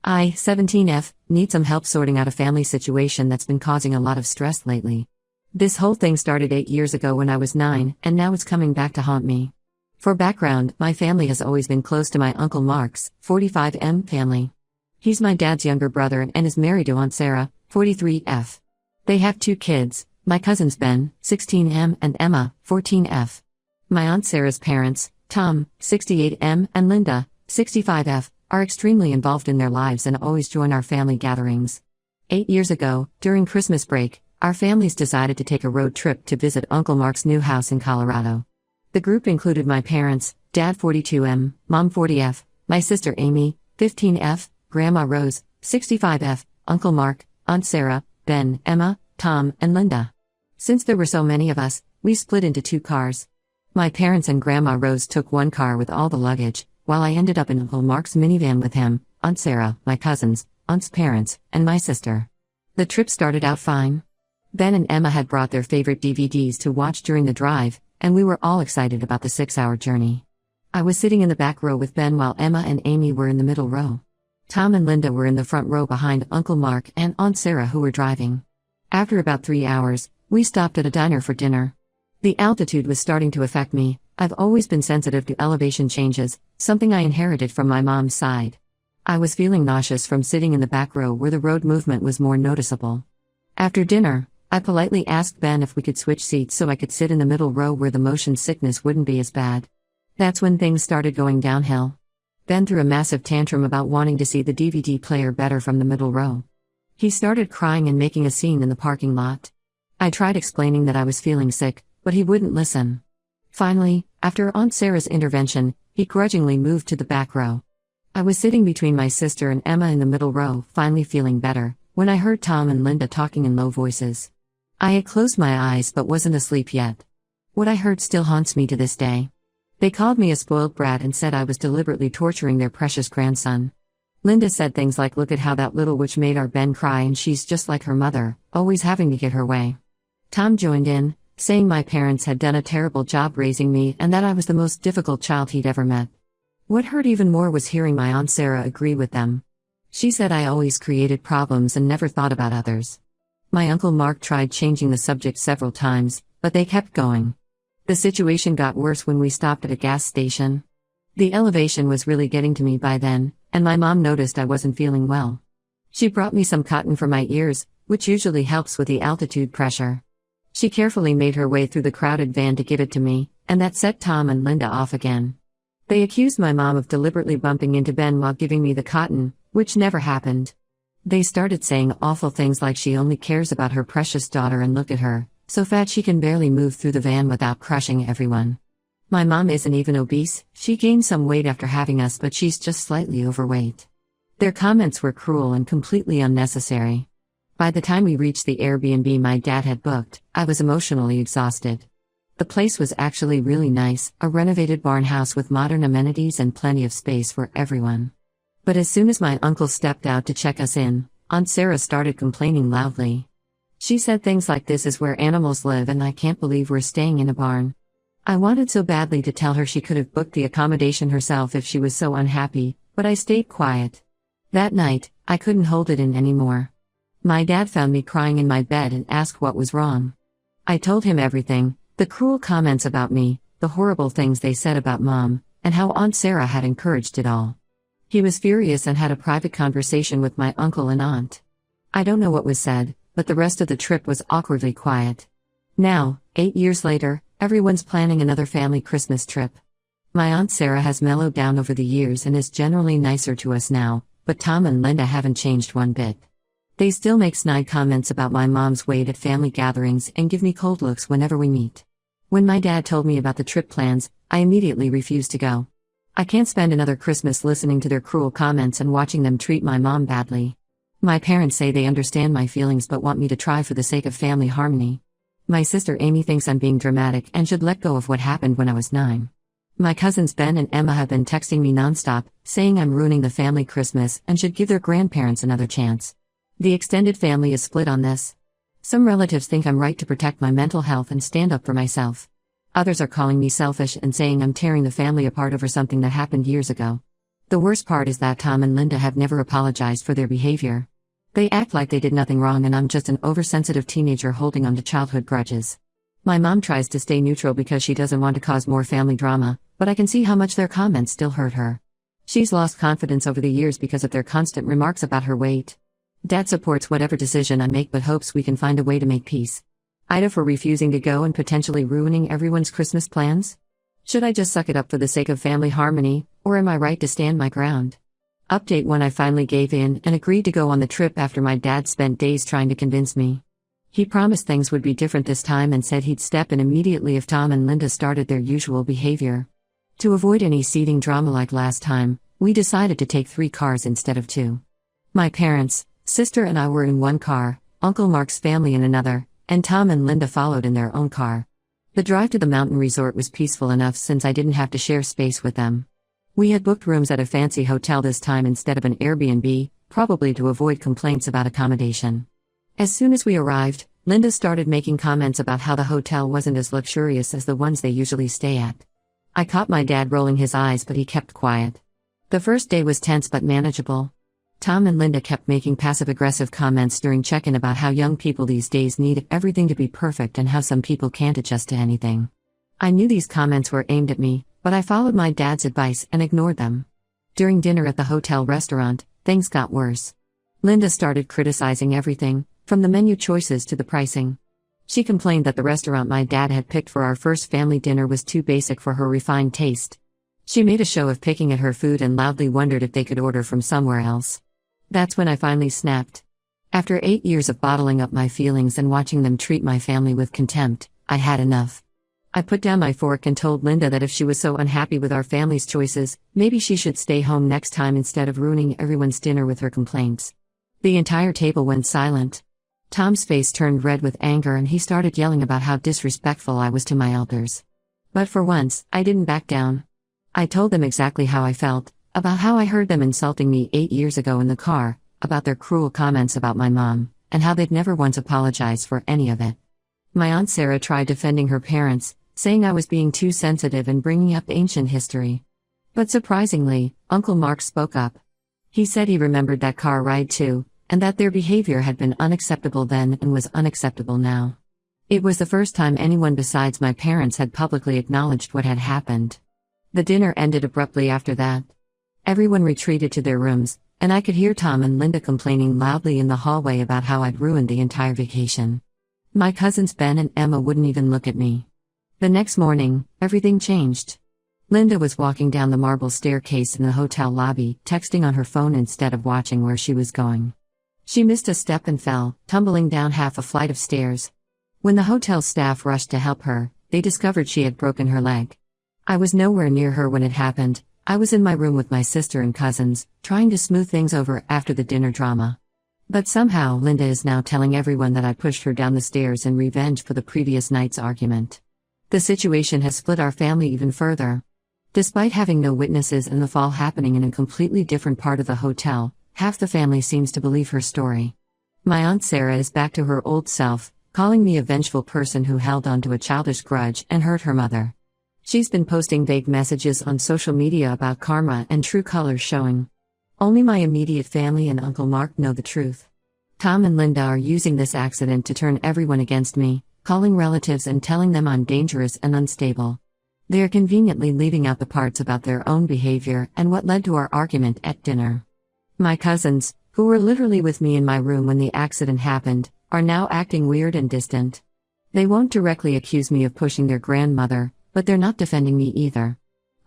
I, 17F, need some help sorting out a family situation that's been causing a lot of stress lately. This whole thing started 8 years ago when I was 9, and now it's coming back to haunt me. For background, my family has always been close to my Uncle Mark's 45M family. He's my dad's younger brother and is married to Aunt Sarah, 43F. They have 2 kids, my cousins Ben, 16M, and Emma, 14F. My Aunt Sarah's parents, Tom, 68M, and Linda, 65F, are extremely involved in their lives and always join our family gatherings. 8 years ago, during Christmas break, our families decided to take a road trip to visit Uncle Mark's new house in Colorado. The group included my parents, Dad 42M, Mom 40F, my sister Amy, 15F, Grandma Rose, 65F, Uncle Mark, Aunt Sarah, Ben, Emma, Tom, and Linda. Since there were so many of us, we split into 2 cars. My parents and Grandma Rose took 1 car with all the luggage, while I ended up in Uncle Mark's minivan with him, Aunt Sarah, my cousins, Aunt's parents, and my sister. The trip started out fine. Ben and Emma had brought their favorite DVDs to watch during the drive, and we were all excited about the 6-hour journey. I was sitting in the back row with Ben while Emma and Amy were in the middle row. Tom and Linda were in the front row behind Uncle Mark and Aunt Sarah, who were driving. After about 3 hours, we stopped at a diner for dinner. The altitude was starting to affect me. I've always been sensitive to elevation changes, something I inherited from my mom's side. I was feeling nauseous from sitting in the back row where the road movement was more noticeable. After dinner, I politely asked Ben if we could switch seats so I could sit in the middle row where the motion sickness wouldn't be as bad. That's when things started going downhill. Ben threw a massive tantrum about wanting to see the DVD player better from the middle row. He started crying and making a scene in the parking lot. I tried explaining that I was feeling sick, but he wouldn't listen. Finally, after Aunt Sarah's intervention, he grudgingly moved to the back row. I was sitting between my sister and Emma in the middle row, finally feeling better, when I heard Tom and Linda talking in low voices. I had closed my eyes but wasn't asleep yet. What I heard still haunts me to this day. They called me a spoiled brat and said I was deliberately torturing their precious grandson. Linda said things like, "Look at how that little witch made our Ben cry and she's just like her mother, always having to get her way." Tom joined in, saying my parents had done a terrible job raising me and that I was the most difficult child he'd ever met. What hurt even more was hearing my Aunt Sarah agree with them. She said I always created problems and never thought about others. My Uncle Mark tried changing the subject several times, but they kept going. The situation got worse when we stopped at a gas station. The elevation was really getting to me by then, and my mom noticed I wasn't feeling well. She brought me some cotton for my ears, which usually helps with the altitude pressure. She carefully made her way through the crowded van to give it to me, and that set Tom and Linda off again. They accused my mom of deliberately bumping into Ben while giving me the cotton, which never happened. They started saying awful things like she only cares about her precious daughter and look at her, so fat she can barely move through the van without crushing everyone. My mom isn't even obese, she gained some weight after having us but she's just slightly overweight. Their comments were cruel and completely unnecessary. By the time we reached the Airbnb my dad had booked, I was emotionally exhausted. The place was actually really nice, a renovated barn house with modern amenities and plenty of space for everyone. But as soon as my uncle stepped out to check us in, Aunt Sarah started complaining loudly. She said things like, "This is where animals live and I can't believe we're staying in a barn." I wanted so badly to tell her she could have booked the accommodation herself if she was so unhappy, but I stayed quiet. That night, I couldn't hold it in anymore. My dad found me crying in my bed and asked what was wrong. I told him everything, the cruel comments about me, the horrible things they said about Mom, and how Aunt Sarah had encouraged it all. He was furious and had a private conversation with my uncle and aunt. I don't know what was said, but the rest of the trip was awkwardly quiet. Now, 8 years later, everyone's planning another family Christmas trip. My Aunt Sarah has mellowed down over the years and is generally nicer to us now, but Tom and Linda haven't changed one bit. They still make snide comments about my mom's weight at family gatherings and give me cold looks whenever we meet. When my dad told me about the trip plans, I immediately refused to go. I can't spend another Christmas listening to their cruel comments and watching them treat my mom badly. My parents say they understand my feelings but want me to try for the sake of family harmony. My sister Amy thinks I'm being dramatic and should let go of what happened when I was 9. My cousins Ben and Emma have been texting me nonstop, saying I'm ruining the family Christmas and should give their grandparents another chance. The extended family is split on this. Some relatives think I'm right to protect my mental health and stand up for myself. Others are calling me selfish and saying I'm tearing the family apart over something that happened years ago. The worst part is that Tom and Linda have never apologized for their behavior. They act like they did nothing wrong and I'm just an oversensitive teenager holding on to childhood grudges. My mom tries to stay neutral because she doesn't want to cause more family drama, but I can see how much their comments still hurt her. She's lost confidence over the years because of their constant remarks about her weight. Dad supports whatever decision I make but hopes we can find a way to make peace. Ida for refusing to go and potentially ruining everyone's Christmas plans? Should I just suck it up for the sake of family harmony, or am I right to stand my ground? Update: when I finally gave in and agreed to go on the trip after my dad spent days trying to convince me. He promised things would be different this time and said he'd step in immediately if Tom and Linda started their usual behavior. To avoid any seething drama like last time, we decided to take 3 cars instead of 2. My parents, sister and I were in one car, Uncle Mark's family in another, and Tom and Linda followed in their own car. The drive to the mountain resort was peaceful enough since I didn't have to share space with them. We had booked rooms at a fancy hotel this time instead of an Airbnb, probably to avoid complaints about accommodation. As soon as we arrived, Linda started making comments about how the hotel wasn't as luxurious as the ones they usually stay at. I caught my dad rolling his eyes, but he kept quiet. The first day was tense but manageable. Tom and Linda kept making passive-aggressive comments during check-in about how young people these days need everything to be perfect and how some people can't adjust to anything. I knew these comments were aimed at me, but I followed my dad's advice and ignored them. During dinner at the hotel restaurant, things got worse. Linda started criticizing everything, from the menu choices to the pricing. She complained that the restaurant my dad had picked for our first family dinner was too basic for her refined taste. She made a show of picking at her food and loudly wondered if they could order from somewhere else. That's when I finally snapped. After 8 years of bottling up my feelings and watching them treat my family with contempt, I had enough. I put down my fork and told Linda that if she was so unhappy with our family's choices, maybe she should stay home next time instead of ruining everyone's dinner with her complaints. The entire table went silent. Tom's face turned red with anger and he started yelling about how disrespectful I was to my elders. But for once, I didn't back down. I told them exactly how I felt, about how I heard them insulting me 8 years ago in the car, about their cruel comments about my mom, and how they'd never once apologized for any of it. My Aunt Sarah tried defending her parents, saying I was being too sensitive and bringing up ancient history. But surprisingly, Uncle Mark spoke up. He said he remembered that car ride too, and that their behavior had been unacceptable then and was unacceptable now. It was the first time anyone besides my parents had publicly acknowledged what had happened. The dinner ended abruptly after that. Everyone retreated to their rooms, and I could hear Tom and Linda complaining loudly in the hallway about how I'd ruined the entire vacation. My cousins Ben and Emma wouldn't even look at me. The next morning, everything changed. Linda was walking down the marble staircase in the hotel lobby, texting on her phone instead of watching where she was going. She missed a step and fell, tumbling down half a flight of stairs. When the hotel staff rushed to help her, they discovered she had broken her leg. I was nowhere near her when it happened. I was in my room with my sister and cousins, trying to smooth things over after the dinner drama. But somehow Linda is now telling everyone that I pushed her down the stairs in revenge for the previous night's argument. The situation has split our family even further. Despite having no witnesses and the fall happening in a completely different part of the hotel, half the family seems to believe her story. My Aunt Sarah is back to her old self, calling me a vengeful person who held on to a childish grudge and hurt her mother. She's been posting vague messages on social media about karma and true colors showing. Only my immediate family and Uncle Mark know the truth. Tom and Linda are using this accident to turn everyone against me, calling relatives and telling them I'm dangerous and unstable. They are conveniently leaving out the parts about their own behavior and what led to our argument at dinner. My cousins, who were literally with me in my room when the accident happened, are now acting weird and distant. They won't directly accuse me of pushing their grandmother, but they're not defending me either.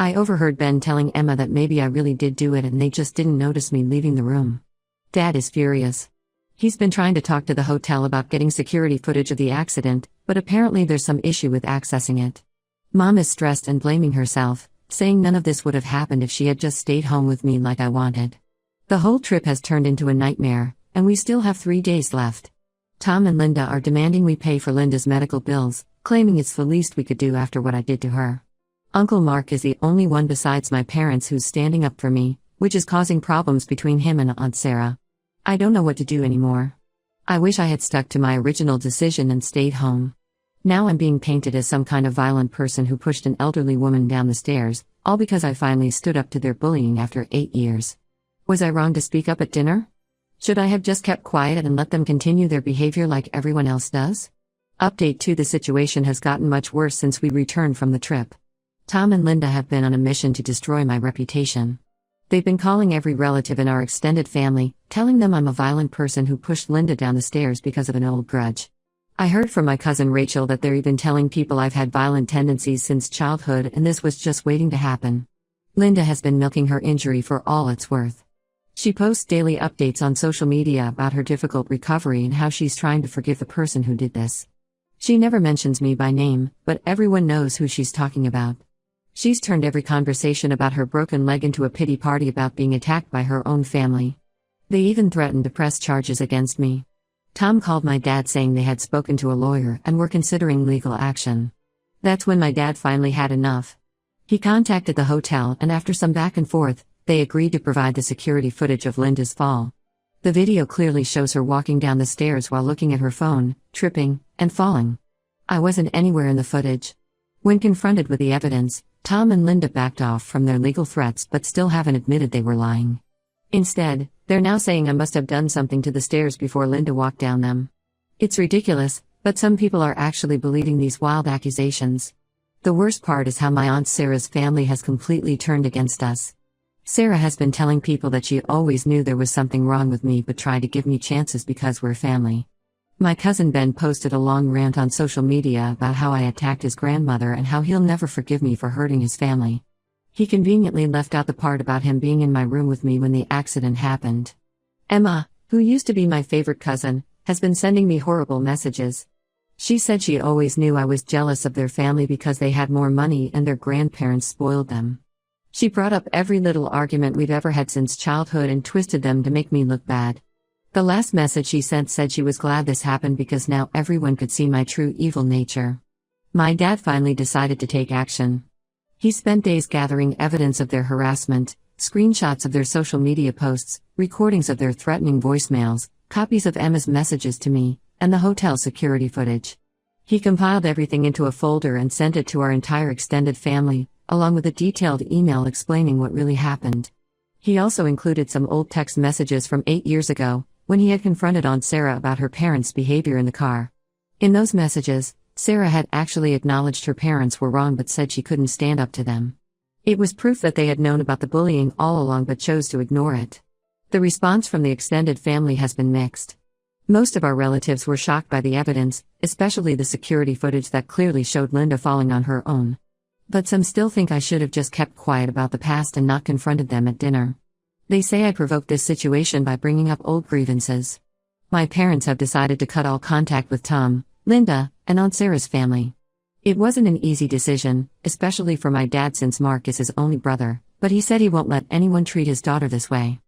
I overheard Ben telling Emma that maybe I really did do it and they just didn't notice me leaving the room. Dad is furious. He's been trying to talk to the hotel about getting security footage of the accident, but apparently there's some issue with accessing it. Mom is stressed and blaming herself, saying none of this would have happened if she had just stayed home with me like I wanted. The whole trip has turned into a nightmare, and we still have 3 days left. Tom and Linda are demanding we pay for Linda's medical bills, claiming it's the least we could do after what I did to her. Uncle Mark is the only one besides my parents who's standing up for me, which is causing problems between him and Aunt Sarah. I don't know what to do anymore. I wish I had stuck to my original decision and stayed home. Now I'm being painted as some kind of violent person who pushed an elderly woman down the stairs, all because I finally stood up to their bullying after 8 years. Was I wrong to speak up at dinner? Should I have just kept quiet and let them continue their behavior like everyone else does? Update 2: The situation has gotten much worse since we returned from the trip. Tom and Linda have been on a mission to destroy my reputation. They've been calling every relative in our extended family, telling them I'm a violent person who pushed Linda down the stairs because of an old grudge. I heard from my cousin Rachel that they're even telling people I've had violent tendencies since childhood, and this was just waiting to happen. Linda has been milking her injury for all it's worth. She posts daily updates on social media about her difficult recovery and how she's trying to forgive the person who did this. She never mentions me by name, but everyone knows who she's talking about. She's turned every conversation about her broken leg into a pity party about being attacked by her own family. They even threatened to press charges against me. Tom called my dad saying they had spoken to a lawyer and were considering legal action. That's when my dad finally had enough. He contacted the hotel, and after some back and forth, they agreed to provide the security footage of Linda's fall. The video clearly shows her walking down the stairs while looking at her phone, tripping, and falling. I wasn't anywhere in the footage. When confronted with the evidence, Tom and Linda backed off from their legal threats but still haven't admitted they were lying. Instead, they're now saying I must have done something to the stairs before Linda walked down them. It's ridiculous, but some people are actually believing these wild accusations. The worst part is how my Aunt Sarah's family has completely turned against us. Sarah has been telling people that she always knew there was something wrong with me but tried to give me chances because we're family. My cousin Ben posted a long rant on social media about how I attacked his grandmother and how he'll never forgive me for hurting his family. He conveniently left out the part about him being in my room with me when the accident happened. Emma, who used to be my favorite cousin, has been sending me horrible messages. She said she always knew I was jealous of their family because they had more money and their grandparents spoiled them. She brought up every little argument we've ever had since childhood and twisted them to make me look bad. The last message she sent said she was glad this happened because now everyone could see my true evil nature. My dad finally decided to take action. He spent days gathering evidence of their harassment, screenshots of their social media posts, recordings of their threatening voicemails, copies of Emma's messages to me, and the hotel security footage. He compiled everything into a folder and sent it to our entire extended family, along with a detailed email explaining what really happened. He also included some old text messages from 8 years ago, when he had confronted Aunt Sarah about her parents' behavior in the car. In those messages, Sarah had actually acknowledged her parents were wrong but said she couldn't stand up to them. It was proof that they had known about the bullying all along but chose to ignore it. The response from the extended family has been mixed. Most of our relatives were shocked by the evidence, especially the security footage that clearly showed Linda falling on her own. But some still think I should have just kept quiet about the past and not confronted them at dinner. They say I provoked this situation by bringing up old grievances. My parents have decided to cut all contact with Tom, Linda, and Aunt Sarah's family. It wasn't an easy decision, especially for my dad since Mark is his only brother, but he said he won't let anyone treat his daughter this way.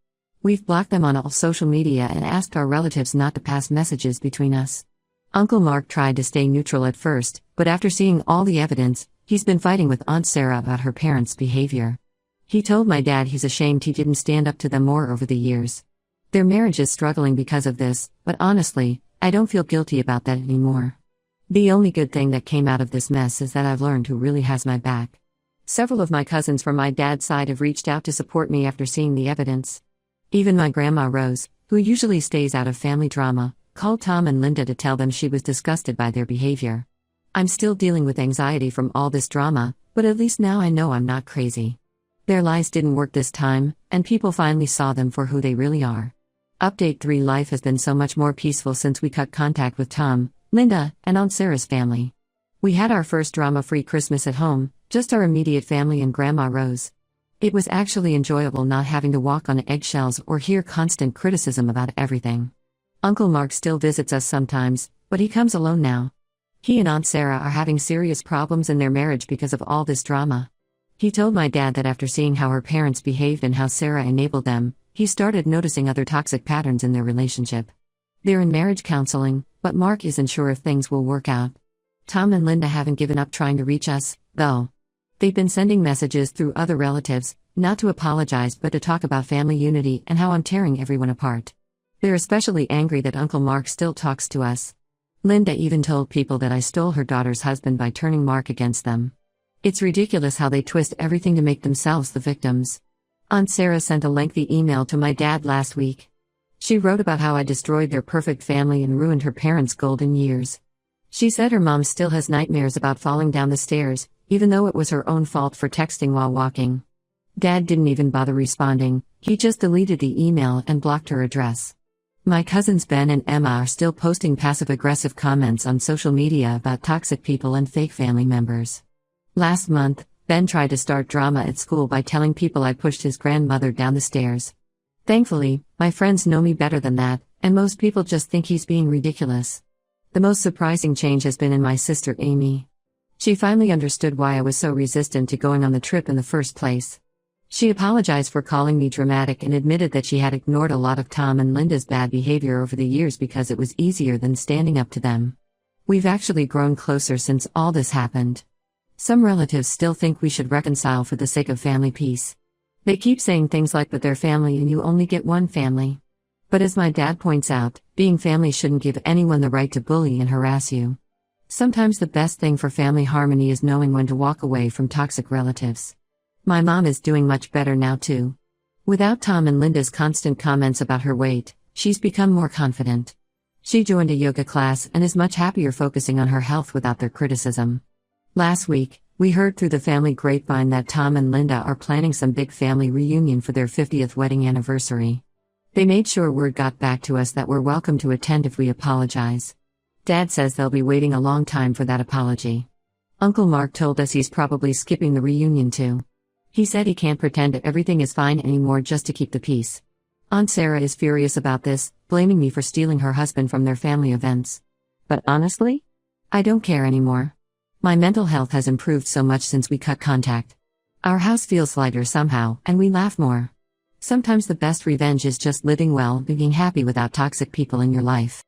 We've blocked them on all social media and asked our relatives not to pass messages between us. Uncle Mark tried to stay neutral at first, but after seeing all the evidence, he's been fighting with Aunt Sarah about her parents' behavior. He told my dad he's ashamed he didn't stand up to them more over the years. Their marriage is struggling because of this, but honestly, I don't feel guilty about that anymore. The only good thing that came out of this mess is that I've learned who really has my back. Several of my cousins from my dad's side have reached out to support me after seeing the evidence. Even my grandma Rose, who usually stays out of family drama, called Tom and Linda to tell them she was disgusted by their behavior. I'm still dealing with anxiety from all this drama, but at least now I know I'm not crazy. Their lies didn't work this time, and people finally saw them for who they really are. Update 3: Life has been so much more peaceful since we cut contact with Tom, Linda, and Aunt Sarah's family. We had our first drama-free Christmas at home, just our immediate family and Grandma Rose. It was actually enjoyable not having to walk on eggshells or hear constant criticism about everything. Uncle Mark still visits us sometimes, but he comes alone now. He and Aunt Sarah are having serious problems in their marriage because of all this drama. He told my dad that after seeing how her parents behaved and how Sarah enabled them, he started noticing other toxic patterns in their relationship. They're in marriage counseling, but Mark isn't sure if things will work out. Tom and Linda haven't given up trying to reach us, though. They've been sending messages through other relatives, not to apologize but to talk about family unity and how I'm tearing everyone apart. They're especially angry that Uncle Mark still talks to us. Linda even told people that I stole her daughter's husband by turning Mark against them. It's ridiculous how they twist everything to make themselves the victims. Aunt Sarah sent a lengthy email to my dad last week. She wrote about how I destroyed their perfect family and ruined her parents' golden years. She said her mom still has nightmares about falling down the stairs, even though it was her own fault for texting while walking. Dad didn't even bother responding, he just deleted the email and blocked her address. My cousins Ben and Emma are still posting passive-aggressive comments on social media about toxic people and fake family members. Last month, Ben tried to start drama at school by telling people I pushed his grandmother down the stairs. Thankfully, my friends know me better than that, and most people just think he's being ridiculous. The most surprising change has been in my sister Amy. She finally understood why I was so resistant to going on the trip in the first place. She apologized for calling me dramatic and admitted that she had ignored a lot of Tom and Linda's bad behavior over the years because it was easier than standing up to them. We've actually grown closer since all this happened. Some relatives still think we should reconcile for the sake of family peace. They keep saying things like, but they're family and you only get one family. But as my dad points out, being family shouldn't give anyone the right to bully and harass you. Sometimes the best thing for family harmony is knowing when to walk away from toxic relatives. My mom is doing much better now too. Without Tom and Linda's constant comments about her weight, she's become more confident. She joined a yoga class and is much happier focusing on her health without their criticism. Last week, we heard through the family grapevine that Tom and Linda are planning some big family reunion for their 50th wedding anniversary. They made sure word got back to us that we're welcome to attend if we apologize. Dad says they'll be waiting a long time for that apology. Uncle Mark told us he's probably skipping the reunion too. He said he can't pretend that everything is fine anymore just to keep the peace. Aunt Sarah is furious about this, blaming me for stealing her husband from their family events. But honestly, I don't care anymore. My mental health has improved so much since we cut contact. Our house feels lighter somehow, and we laugh more. Sometimes the best revenge is just living well and being happy without toxic people in your life.